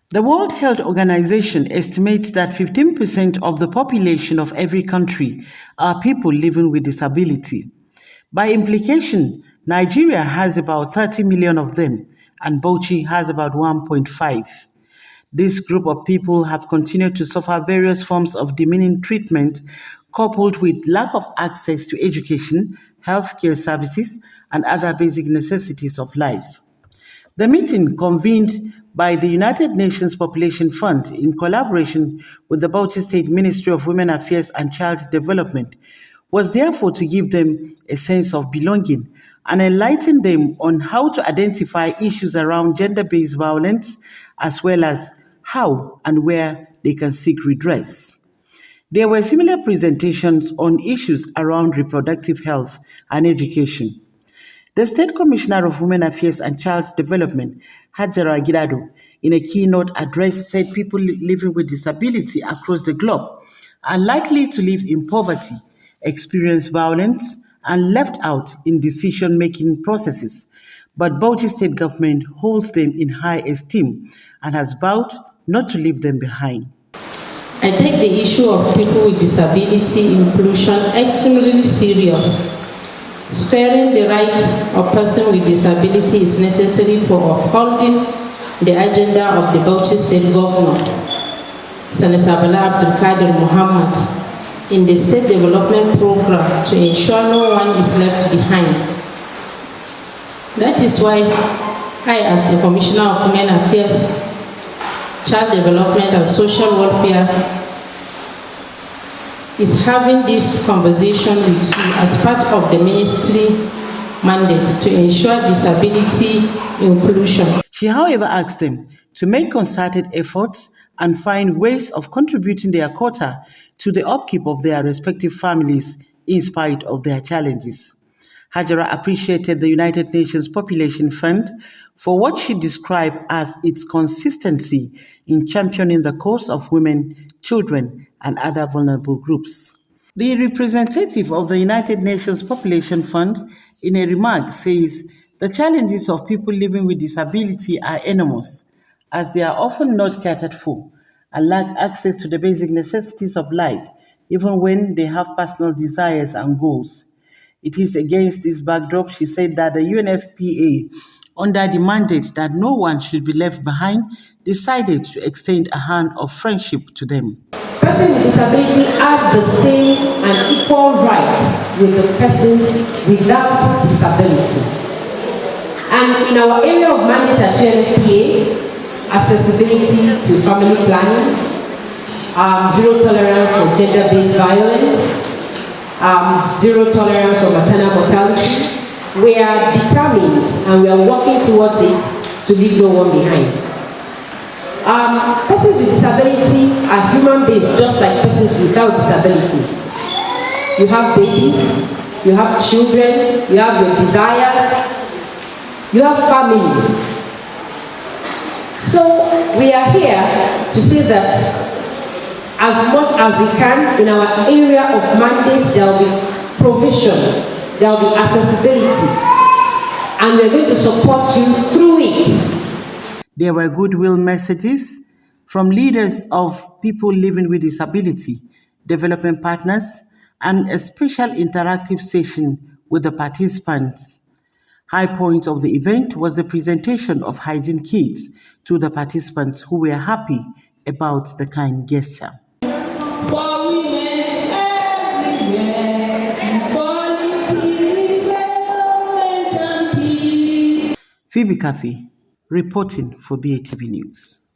The World Health Organization estimates that 15% of the population of every country are people living with disability. By implication, Nigeria has about 30 million of them, and Bauchi has about 1.5. This group of people have continued to suffer various forms of demeaning treatment, coupled with lack of access to education, healthcare services, and other basic necessities of life. The meeting, convened by the United Nations Population Fund in collaboration with the Bauchi State Ministry of Women Affairs and Child Development, was therefore to give them a sense of belonging and enlighten them on how to identify issues around gender-based violence, as well as how and where they can seek redress. There were similar presentations on issues around reproductive health and education. The State Commissioner of Women Affairs and Child Development, Hajara Gidado, in a keynote address said people living with disability across the globe are likely to live in poverty, experience violence, and left out in decision-making processes. But Bauchi State Government holds them in high esteem and has vowed not to leave them behind. I take the issue of people with disability inclusion extremely serious. Sparing the rights of persons with disability is necessary for upholding the agenda of the Bauchi State Governor, Senator Bala Abdul Qadir Muhammad, in the State Development Program to ensure no one is left behind. That is why I, as the Commissioner of Women Affairs, Child Development and Social Welfare, is having this conversation with you as part of the ministry mandate to ensure disability inclusion. She, however, asked them to make concerted efforts and find ways of contributing their quota to the upkeep of their respective families in spite of their challenges. Hajara appreciated the United Nations Population Fund for what she described as its consistency in championing the cause of women, children, and other vulnerable groups. The representative of the United Nations Population Fund, in a remark, says the challenges of people living with disability are enormous, as they are often not catered for and lack access to the basic necessities of life, even when they have personal desires and goals. It is against this backdrop, she said, that the UNFPA, under the mandate that no one should be left behind, decided to extend a hand of friendship to them. Persons with disability have the same and equal rights with the persons without disability. And in our area of mandate at UNFPA, accessibility to family planning, zero tolerance for gender-based violence, zero tolerance for maternal mortality. We are determined and we are working towards it to leave no one behind. Persons with disability are human beings just like persons without disabilities. You have babies, you have children, you have your desires, you have families. So we are here to say that as much as we can in our area of mandate, there will be provision, there will be accessibility, and we're going to support you through it. There were goodwill messages from leaders of people living with disability, development partners, and a special interactive session with the participants. High point of the event was the presentation of hygiene kits to the participants, who were happy about the kind gesture. For women everywhere, equality, development and peace. Phoebe Caffey, reporting for BATV News.